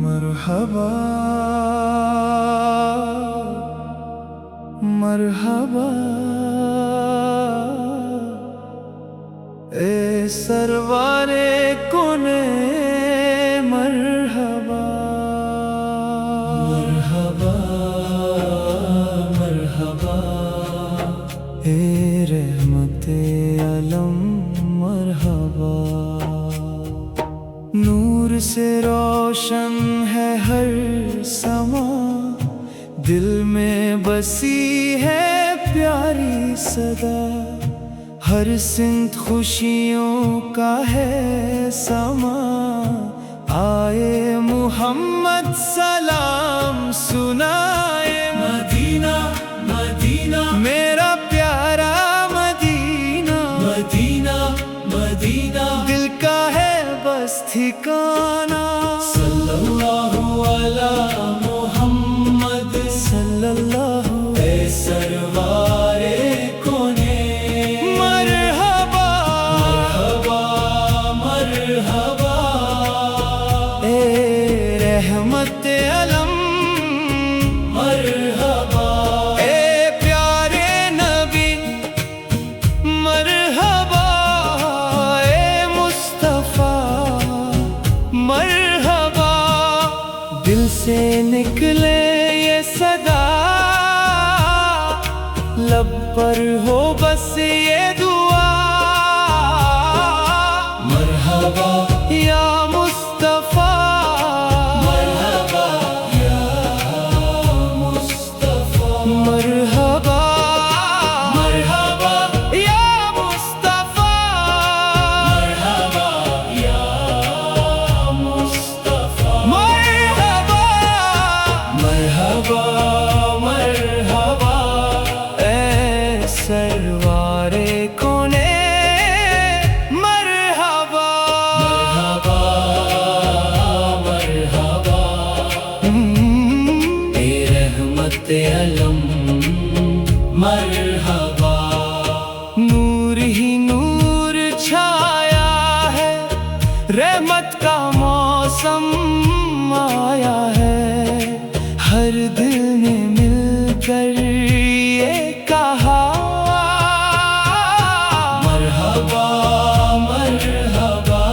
मरहबा मरहबा ए सरवारे कोने मरहबा मरहबा मरहबा ए रहमते आलम मरहबा। नूर से रोशन है हर समा, दिल में बसी है प्यारी सदा। हर सिंत खुशियों का है समा, आए मुहम्मद सलाम सुनाए। मदीना मदीना मेरा प्यारा मदीना, मदीना मदीना दिल का है बस ठिकाना। सल्लल्लाहु अला मुहम्मद सल्लल्लाहु ए सरवारे कोने मरहबा मरहबा मरहबा ए रहमत अलम मरहबा ए प्यारे नबी मरहबा ए मुस्तफा मरहबा। दिल से निकले ये सदा, लब पर हो बस ये दुआ। मरहबा या मुस्तफा मरहबा या मुस्तफा मरहबा मरहबा या मुस्तफा मरहबा या मुस्तफा मरहबा मरहबा मरहबा ए सरवारे कोने मरहबा मरहबा मरहबा ए रहमत अलम मरहबा। नूर ही नूर छाया है, रहमत का मौसम आया है। हर दिल ने मिलकर ये कहा मरहबा मरहबा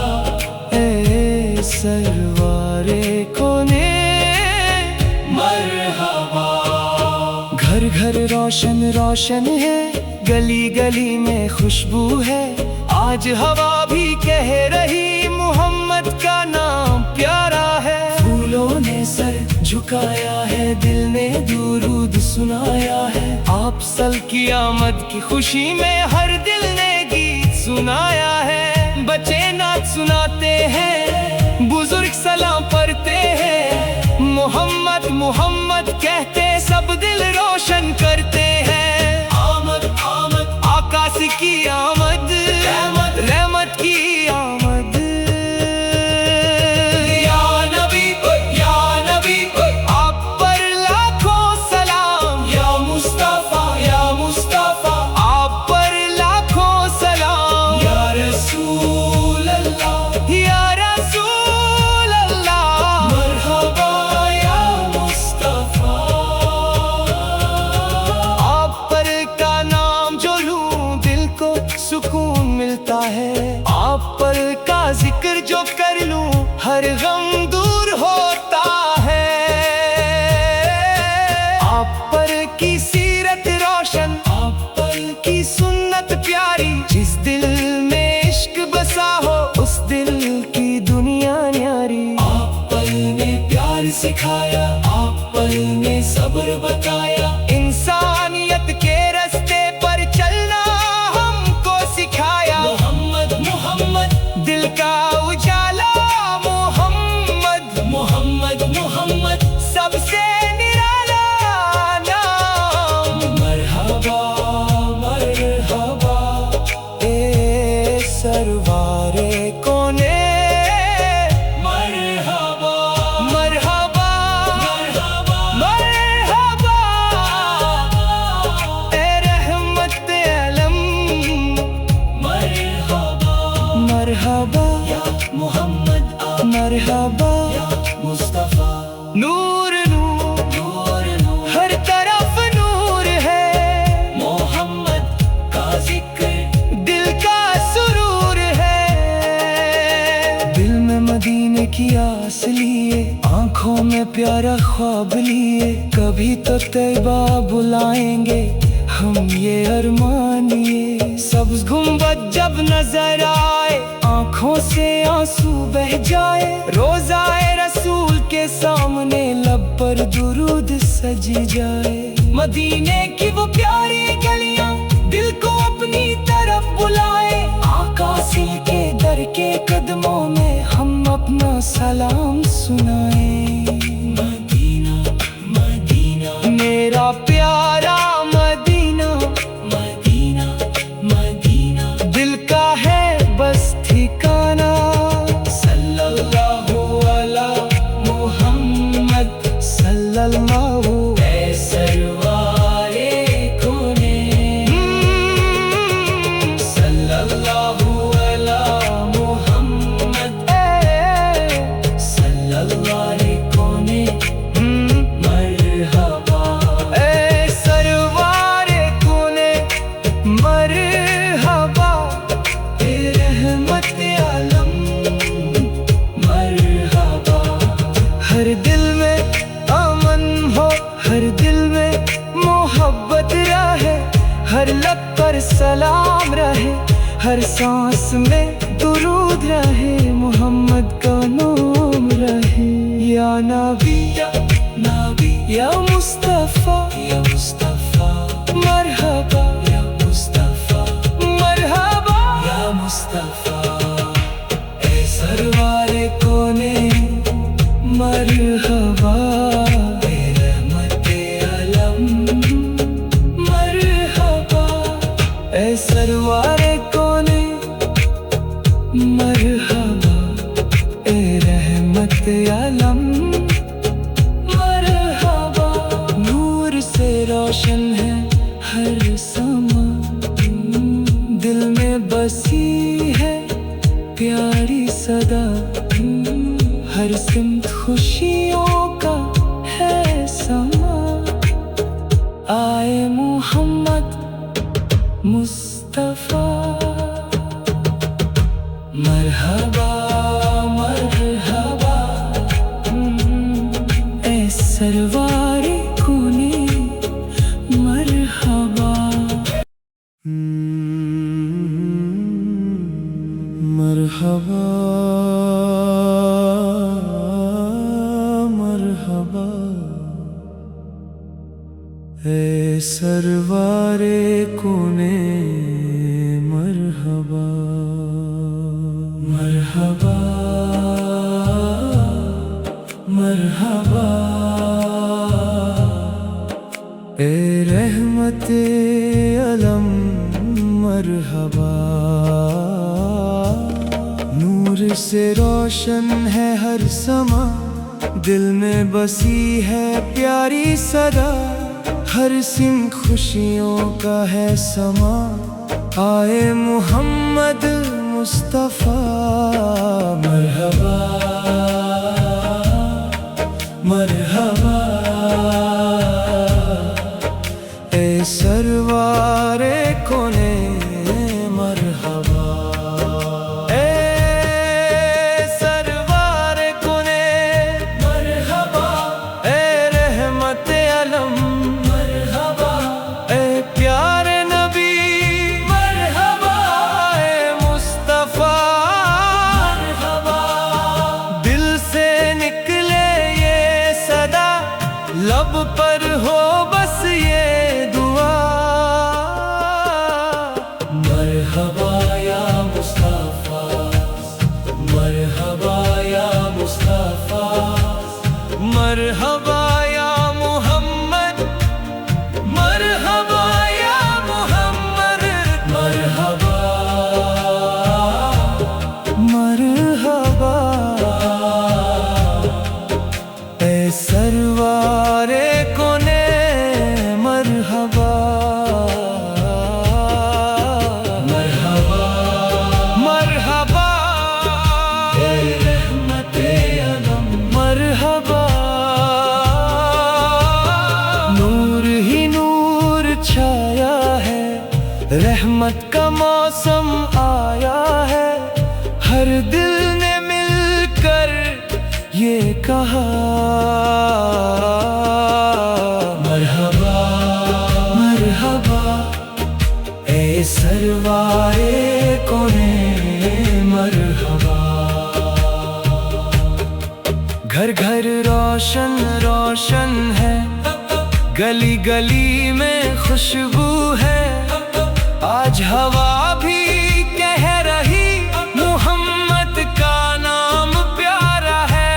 ए सरवारे कोने मरहबा। घर घर रोशन रोशन है, गली गली में खुशबू है। आज हवा भी कह रही मुहम्मद का नाम प्यारा है। फूलों ने सर झुकाया है, दिल ने दुरूद सुनाया है। आप सल की आमद की खुशी में हर दिल ने गीत सुनाया है। बच्चे नाच सुनाते हैं, बुजुर्ग सलाम पढ़ते हैं। मोहम्मद मोहम्मद कहते सब दिल रोशन करते हैं। आमद आमद आकाश की आमद, रहमत रहमत की आमद। या नबी आप पर लाखों सलाम। या मुस्तफा आप पर लाखों सलाम। या रसूल अल्लाह मरहबा या मुस्तफा। आप पर का नाम जो लूं दिल को सुकून मिलता है। आप पर का जिक्र जो कर लूं हर गम दूर होता है। आप पर की सीरत रोशन, आप पर की सुन्नत प्यारी। जिस दिल में इश्क बसा हो उस दिल की दुनिया न्यारी। आप पर ने प्यार सिखाया, आप पर ने सब्र बताया। इंसानियत के रास्ते पर चलना हमको सिखाया। मोहम्मद मोहम्मद दिल का उजाला। मोहम्मद मोहम्मद मोहम्मद सबसे निराला नाम। मरहबा मरहबा की आस लिए, आंखों में प्यारा ख्वाब लिए, कभी तो तैबा बुलाएंगे हम ये अरमानिए। सब्ज गुंबद जब नजर आए, आंखों से आंसू बह जाए, रोज़ाए रसूल के सामने लब पर दुरूद सज जाए। मदीने की वो प्यारी गलियां दिल को अपनी तरफ बुलाए, आकाशी के दर के कदमों में हम अपना सलाम सुनाए। मदीना मदीना मेरा प्यारा मदीना, मदीना मदीना दिल का है बस ठिकाना। सल्लल्लाहु अला मुहम्मद सल्लल्लाहु हर दिल में अमन हो, हर दिल में मोहब्बत रहे, हर लब पर सलाम रहे, हर सांस में दुरूद रहे, मोहम्मद का नाम रहे। या नबी या नबी या मुस्तफा या मुस्तफा, मरहबा या मुस्तफा, मरहबा या मुस्तफा। ए सरवारे कोने मरहबा, रहमते आलम मरहबा। ए सरवारे कोने मरहबा, ए रहमते आलम मरहबा। नूर से रोशन है हर समा, दिल में बसी है प्यारी सदा, हर सिमत खुशियों का है समा। आए मोहम्मद मुस्तफा, मरहबा मरहबा। ए सरवारे कोने मरहबा, मरहबा मरहबा। ए सरवारे कोने मरहबा, मरहबा मरहबा। ए रहमते आलम मरहबा। नूर से रोशन है हर समा, दिल में बसी है प्यारी सदा, हर सिम खुशियों का है समा। आए मोहम्मद मुस्तफा, मरहबा मरहबा। ए सरवारे कोने मरहबा, ए सरवारे कोने मरहबा, ए रहमते आलम मरहबा, ए प्यारे नबी मरहबा, ए मुस्तफा मरहबा। दिल से निकले ये सदा, लब पर हो बस ये दुआ। मरहबा या मुस्तफा, मरहबा या मुस्तफा, मरहबा या मोहम्मद, मरहबा या मोहम्मद, मरहबा मरहबा। ए सरवारे कोने मरहबा, मरहबा मरहबा। ए रहमते आलम मरहबा। नूर ही नूर छाया है, रहमत का मौसम आया है, हर दिल ने मिलकर मरहबा मरहबा ए सरवाए कोने मरहबा। घर घर रोशन रोशन है, गली गली में खुशबू है। आज हवा भी कह रही मोहम्मद का नाम प्यारा है।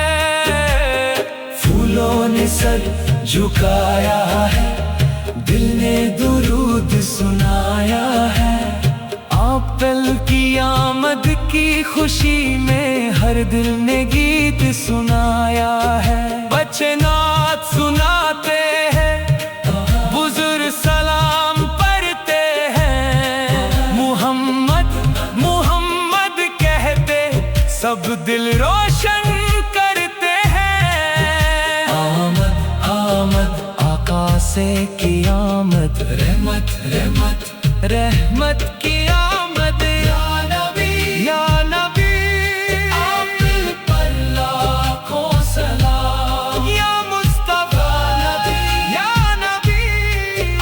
फूलों ने सर झुकाया है, दिल ने दुरूद सुनाया है। आपल की आमद की खुशी में हर दिल ने गीत सुनाया है। बच्चे नात सुनाते हैं, बुजुर्ग सलाम पढ़ते हैं। मुहम्मद मुहम्मद कहते सब दिल रोशन करते हैं। आमद आमद आका से की आमद, रहमत रहमत रहमत की आमद। या नबी या नबी आप पर लाखों सलाम। या मुस्तफा नबी या नबी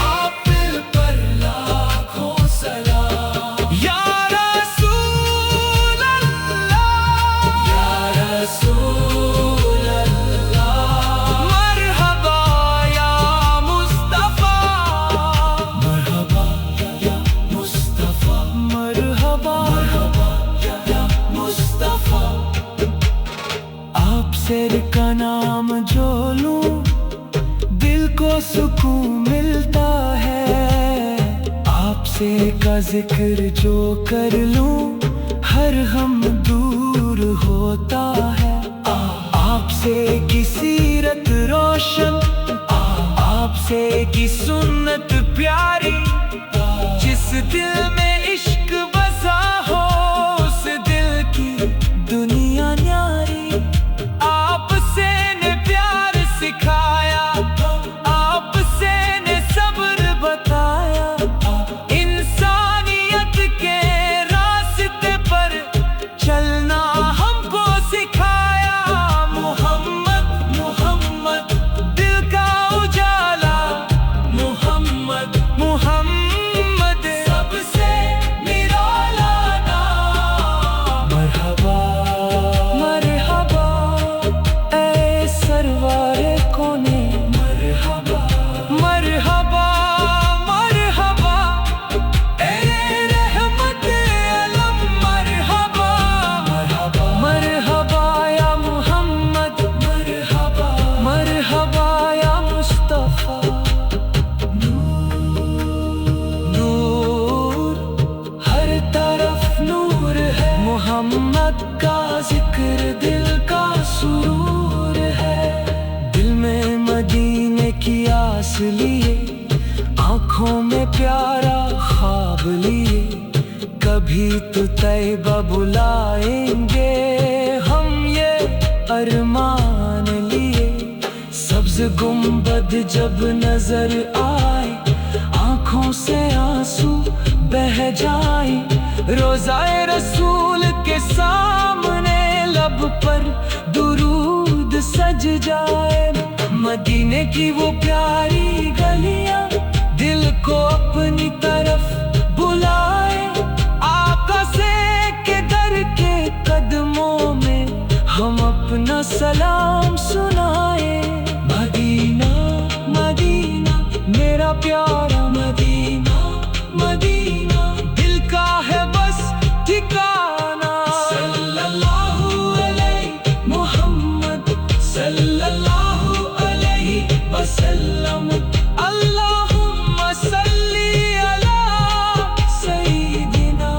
आप पर लाखों सलाम। या रसूल अल्लाह या रसूल अल्लाह। मरहबा या मुस्तफा, मरहबा या मुस्तफा, मरहबा या मुस्तफा। आप सिर का नाम जो लूं दिल को सुकून मिलता है। आपसे का जिक्र जो कर लूं हर हम दूर होता है। आपसे की सीरत रोशन, आपसे की सुन्नत प्यारी। जिस दिल में इश्क बसा हो उस दिल की दुनिया न्यारी। आपसे ने प्यार सिखाया, आपसे ने सब्र बताया। इंसानियत के रास्ते पर चलना हमको सिखाया। मुहम्मद मुहम्मद दिल का उजाला। मुहम्मद मुहम्मद सबसे निराला नाम। मरहबा मरहबा ए सरवारे कोने मरहबा। मरहबा मरहबा ए रहमत अलम। मरहबा मरहबा मरहबा या मुहम्मद। मरहबा मरहबा या मुस्तफा। नूर हर तरफ नूर है, मुहम्मद का जिक्र दिल का सुरूर है। दिल में मदीने की आस लिए, आंखों में प्यारा ख्वाब लिए। कभी तो तैबा बुलाएंगे हम ये अरमान लिए। सब्ज गुंबद जब नजर आए आंखों से आंसू बह जाए। रोज़ाए रसूल के सामने लब पर दुरूद सज जाए। मदीने की वो प्यारी गलियां दिल को अपनी तरफ बुलाए। आका से के दर के कदमों में हम अपना सलाम सुनाए। मदीना मदीना मेरा प्यारा मदीना। मदीना दिल का है बस ठिकाना। सल्लल्लाहु अलैहि मुहम्मद सल्लल्लाहु अलैहि वसल्लम। अल्लाहुम्मा सल्ली अला सय्यिदिना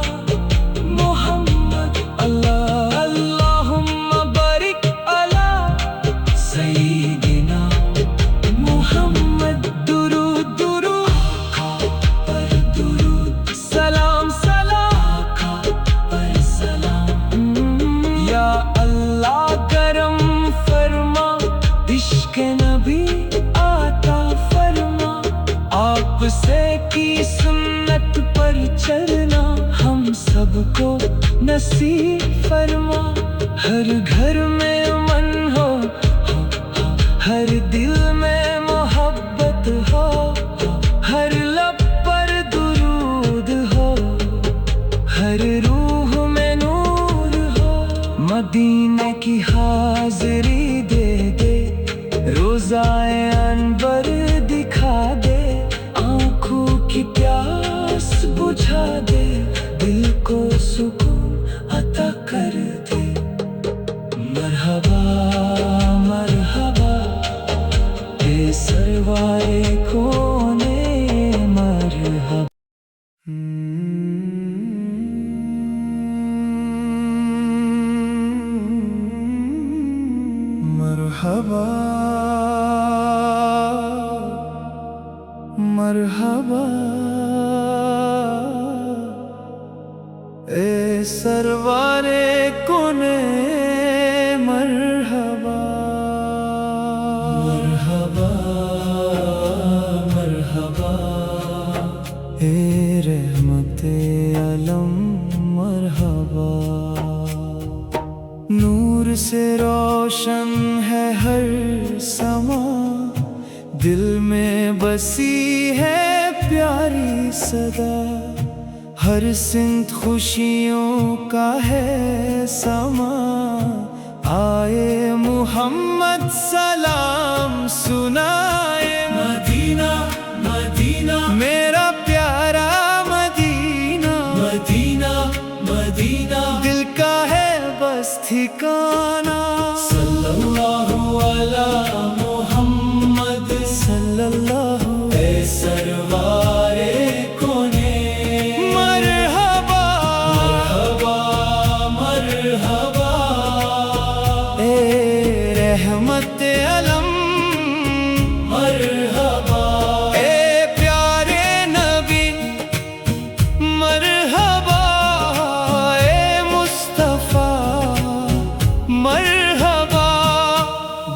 मुहम्मद। अल्लाह अल्लाहुम्मा बारिक अला सय्यिदिना मुहम्मद। दुरूद दुरूद पर दुरूद, सलाम सलाम पर सलाम। या अल्लाह करम फरमा, इश्क नबी आता फरमा। आपसे की सुन्नत पर चलना हम सबको नसीब फरमा। हर घर में मन हो हम हर दिल में मोहब्बत हो, हर लब पर दुरूद हो, हर रूह में नूर हो। मदीने की हाज़री दे दे, रोज़ाए अनवर दिखा दे, आँखों की प्यास बुझा दे, दिल को सुकून अता कर दे। मरहबा मरहबा ए सरवारे कोने मरहबा। मरहबा मरहबा ए सरवारे कोने मरहबा। मरहबा मरहबा ए रहमते आलम मरहबा। नूर से रोशन है हर समा, दिल में बसी है प्यारी सदा। हर सिंत खुशियों का है समा, आए मुहम्मद सलाम सुनाए। मदीना मदीना मेरा प्यारा मदीना, मदीना मदीना दिल का है बस ठिकाना। सल्लल्लाहु अला मुहम्मद सल्लल्लाहु ए सरवारे कोने मरहबा। मरहबा मरहबा ए रहमत अलम मरहबा। ए प्यारे नबी मरहबा, ए मुस्तफा मरहबा।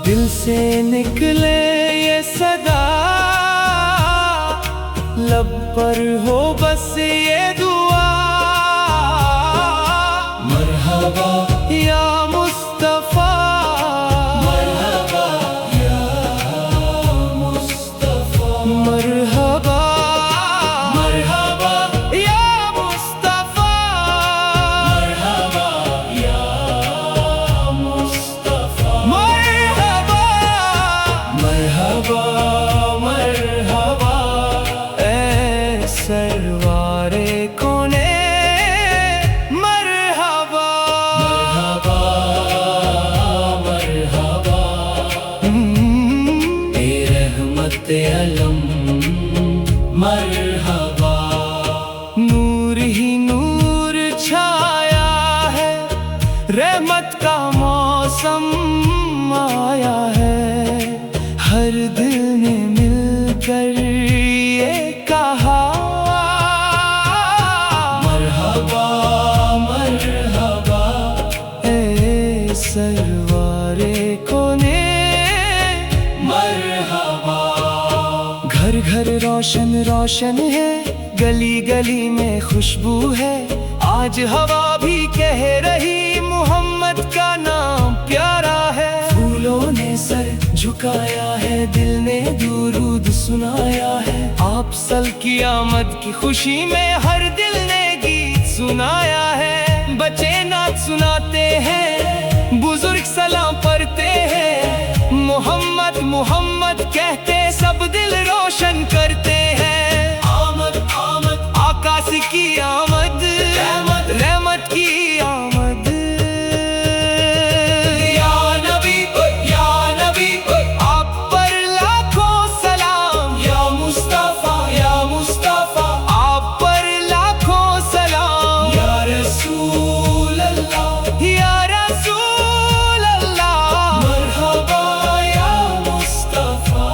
दिल से निकले ये सदा, लब पर हो बस ये दुआ। मरहबा या मुस्तफा, मरहबा या मुस्तफा। मरहबा मरहबा या मुस्तफा, मरहबा या मुस्तफा। मरहबा मरहबा मरहबा ए सरवारे कोने मरहबा। मरहबा मरहबा ए रहमत अलम मरहबा। नूर ही नूर छाया है, रहमत का मौसम आया है। हर दिल ने मिलकर ये कहा, मरहबा मरहबा ए सरवारे कोने मरहबा। घर घर रोशन रोशन है, गली गली में खुशबू है। आज हवा भी कह रही मुहम्मद का नाम प्यारा है। फूलों ने सर झुकाया है, दिल ने दुरूद सुनाया है। आप सल की आमद की खुशी में हर दिल ने गीत सुनाया है। बच्चे नाच सुनाते हैं, बुजुर्ग सलाम पढ़ते हैं। मोहम्मद मोहम्मद कहते सब दिल रोशन करते हैं। आमद आमद आकाश की आमद, रहमत रहमत की आमद। या नबी आप पर लाखों सलाम। या मुस्तफा आप पर लाखों सलाम। या रसूल अल्लाह, या रसूल अल्लाह। मरहबा या मुस्तफा।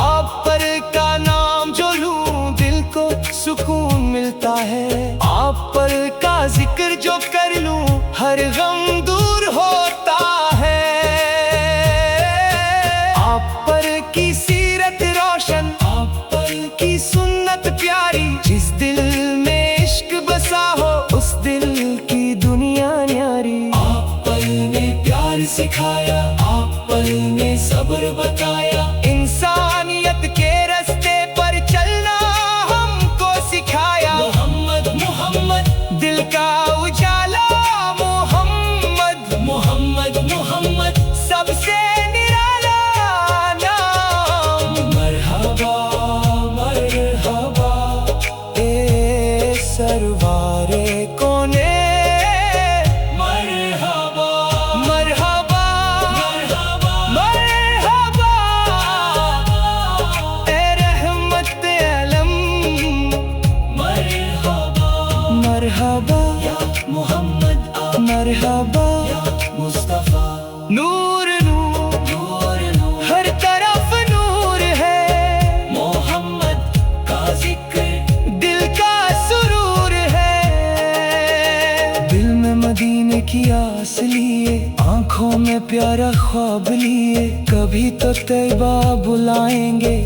आप पर का नाम जो लूं दिल को सुकून मिलता है। आप पर का जिक्र जो कर लूं हर गम दूर होता है। आप पर की सीरत रोशन, आप पर की सुन्नत प्यारी। जिस दिल में इश्क बसा हो उस दिल की दुनिया न्यारी। आप पर ने प्यार सिखाया, आप पर बताया, इंसानियत के रास्ते पर चलना हमको सिखाया। मोहम्मद मोहम्मद दिल का उजाला, मोहम्मद मोहम्मद मोहम्मद सबसे निराला नाम। मरहबा मरहबा ए सरवारे कोने, मरहबा मरहबा मरहबा मरहबा ए रहमत अलम। मरहबा मरहबा या मोहम्मद, मरहबा या मुस्तफा। नूर नूर नूर नूर हर तरफ नूर है, मोहम्मद का जिक्र दिल का सुरूर है। दिल में मदीने की आस लिए, आंखों में प्यारा ख्वाब लिए, कभी तो तैबा बुलाएंगे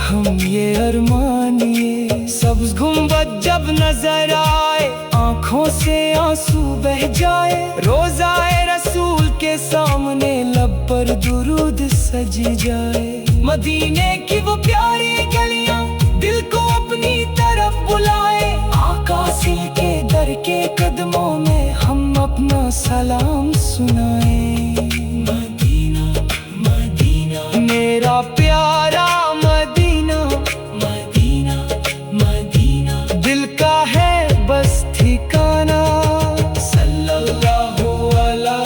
हम ये अरमानिए। सब्ज़ गुंबद जब नजर आए, आंखों से आंसू बह जाए, रोज़ाए रसूल के सामने लब पर दुरूद सजी जाए। मदीने की वो प्यारी गलियां दिल को अपनी तरफ बुलाए, आका सिल के दर के कदमों में हम अपना सलाम सुनाए। मदीना मदीना मेरा प्यारा मदीना, मदीना मदीना दिल का है बस ठिकाना। सल्लल्लाहु अला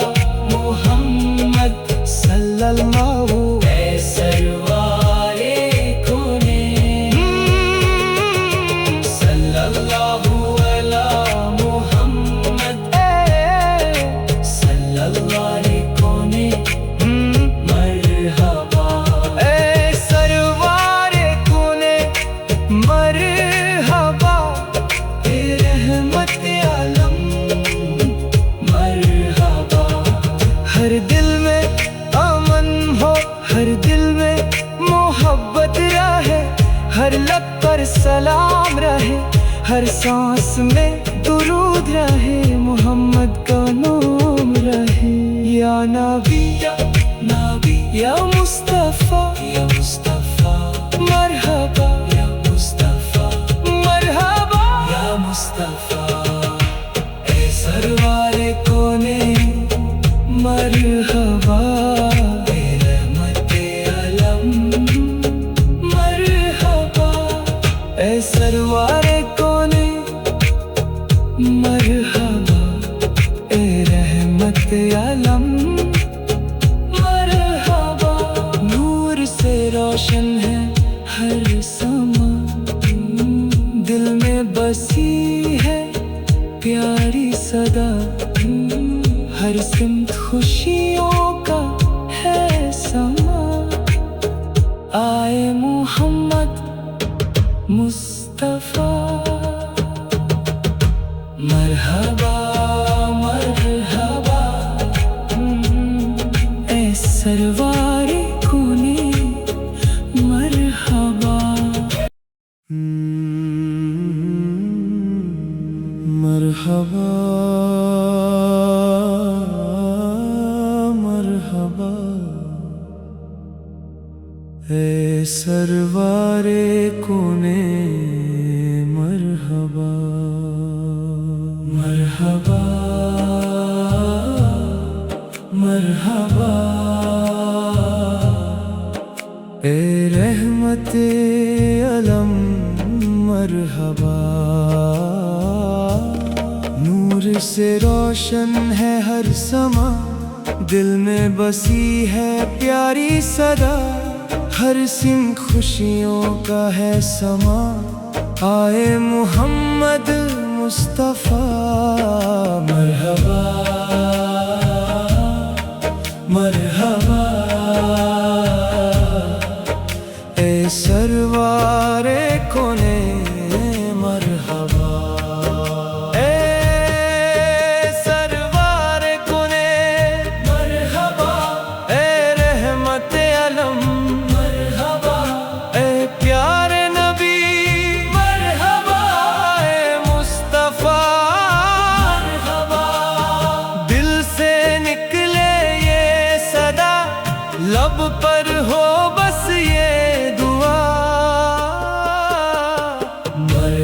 मुहम्मद सल्लल्लाहु ए सरवारे कोने, सल्लल्लाहु अला मुहम्मद सल्लल्लाहु कोने। मरहबा ए सरवारे कोने, मरहबा ए रहमत आलम। मरहबा हर दिल में अमन हो, हर दिल में मोहब्बत रहे, हर लब पर सलाम रहे, हर सांस में दुरूद रहे, मोहम्मद का नाम रहे। या नबी या नबी या मुस्तफा, या मुस्तफा मरहबा या मुस्तफा, मरहबा या मुस्तफा ए सरवारे कोने। मरहबा ए रहमत अलम, मरहबा ए सरवारे कोने। मरहबा ए रहमत अलम, मरहबा। नूर से रोशन है हर समा, दिल में बसी है प्यारी सदा, हर सिमत खुशियों का है समा। आए मोहम्मद मुस्तफा, मरहबा मरहबा ए सरवारे कोने। मरहबा मरहबा मरहबा ए सरवारे कोने। मरहबा मरहबा मरहबा ए रहमत अलम। मरहबा नूर से रोशन है हर समा, दिल में बसी है प्यारी सदा, हर सिम खुशियों का है समा। आए मोहम्मद मुस्तफा, मरहबा मरहबा ए सरवारे कोने। मरहबा ए सरवारे कोने, मरहबा ए रहमत अलम। मरहबा ए प्यारे नबी, मरहबा ए मुस्तफा। मरहबा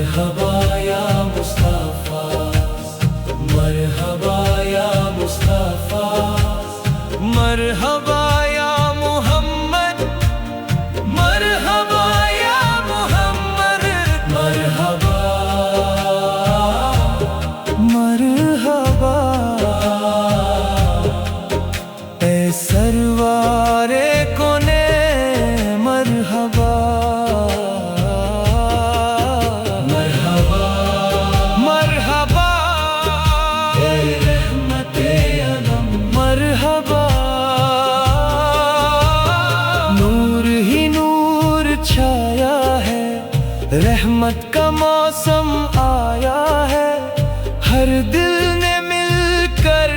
मरहबा या मुस्तफा, मरहबा या मुस्तफा, मरहबा या मोहम्मद, मरहबा या मोहम्मद, मरहबा मरहबा ए सरवारे कोने मरहबा, मरहबा मरहबा ए रहमते आलम, मरहबा नूर ही नूर छाया है, रहमत का मौसम आया है, हर दिल ने मिलकर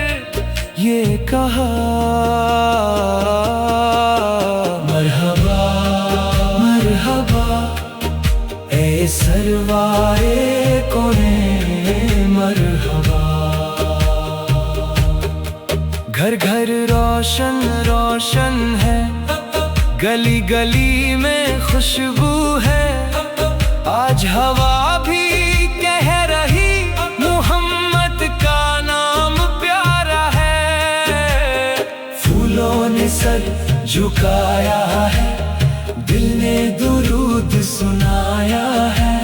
ये कहा मरहबा मरहबा ए सरवारे कोने मरहबा। घर घर रोशन रोशन है, गली गली में खुशबू है, आज हवा भी कह रही मोहम्मद का नाम प्यारा है। फूलों ने सर झुकाया है, दिल ने दुरूद सुनाया है,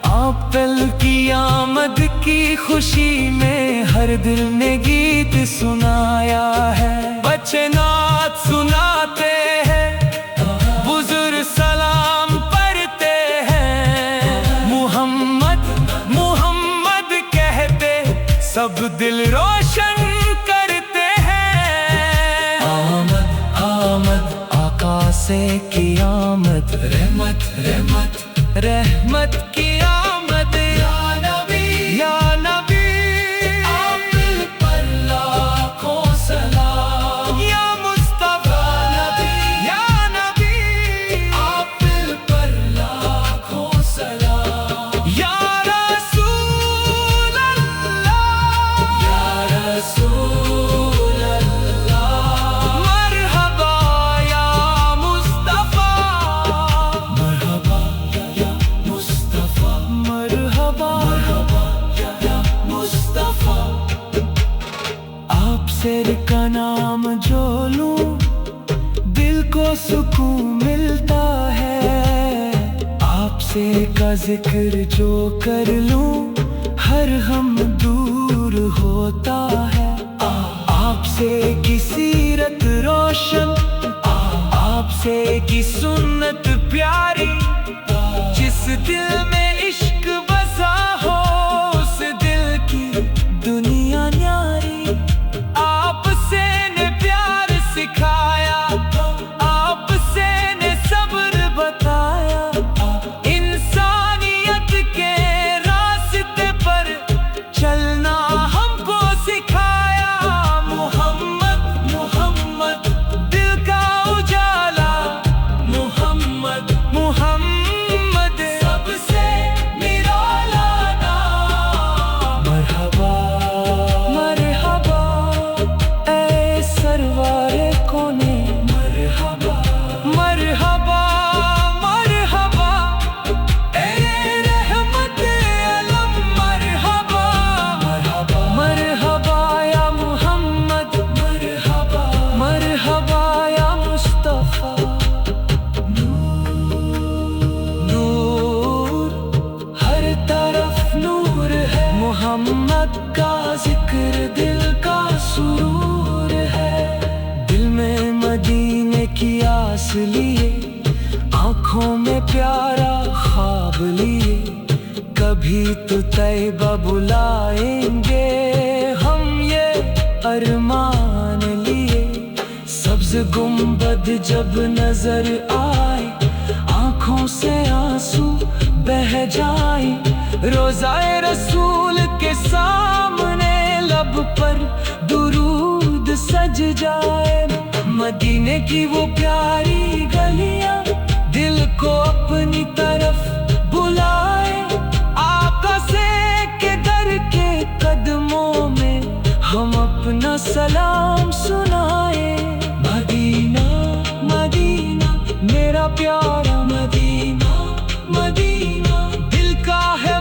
आपल की आमद की खुशी में हर दिल ने गीत सुनाया है। बच्चे नात सुनाते हैं, बुजुर्ग सलाम पढ़ते हैं, मुहम्मद मुहम्मद कहते सब दिल रोशन करते हैं। आमद आमद आका से की आमद, रहमत रहमत रहमत की आमद, या नबी या नबी आप पर लाखों सलाम, या मुस्तफा नबी या नबी आप पर लाखों सलाम, या रसूल अल्लाह या रसूल अल्लाह, मरहबा या मुस्तफा, मरहबा या मुस्तफा, मरहबा या मुस्तफा। आपसे का नाम जो लूं दिल को सुकून मिलता है, आपसे का जिक्र जो कर लूं हर हम दूर होता है। आपसे की सीरत रोशन, आपसे की सुन्नत प्यारी, जिस दिल में इश्क बसा हो उस दिल की दुनिया न्यारी। आपसे ने प्यार सिखाया, आपसे ने सब्र बताया, इंसानियत के रास्ते पर चलना हमको सिखाया। मोहम्मद मोहम्मद दिल का उजाला, मोहम्मद मोहम्मद सबसे निराला नाम। मरहबा मरहबा ए सरवारे कोने मरहबा, मरहबा मरहबा ए रहमते आलम, मरहबा मरहबा मरहबा या मोहम्मद, मरहबा मरहबा या मुस्तफा। नूर हर तरफ नूर है, मोहम्मद का जिक्र दिल का सुरूर है। दिल में मदीने की आस लिए, आँखों में प्यारा ख्वाब लिए, कभी तो तैबा बुलाएंगे हम ये अरमान लिए। सब्ज गुंबद जब नजर आए, आँखों से आंसू बह जाए, रोज़ाए रसूल के सामने लब पर दुरूद सज जाए। मदीने की वो प्यारी गलियां दिल को अपनी तरफ बुलाए, आका से के दर के कदमों में हम अपना सलाम सुनाए। मदीना मदीना मेरा प्यारा मदीना, मदीना दिल का है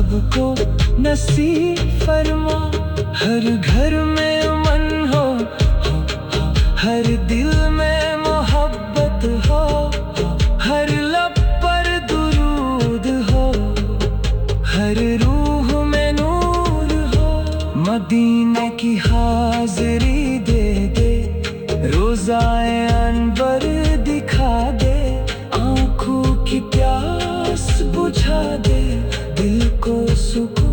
सबको नसीब फरमा। हर घर में अमन हो, हर दिल में मोहब्बत हो, हर लब पर दुरूद हो, हर रूह में नूर हो। मदीने की हाजिरी दे दे, रोज़ाए अनवर दिखा दे, आँखों की प्यास बुझा दे, दिल को सुकून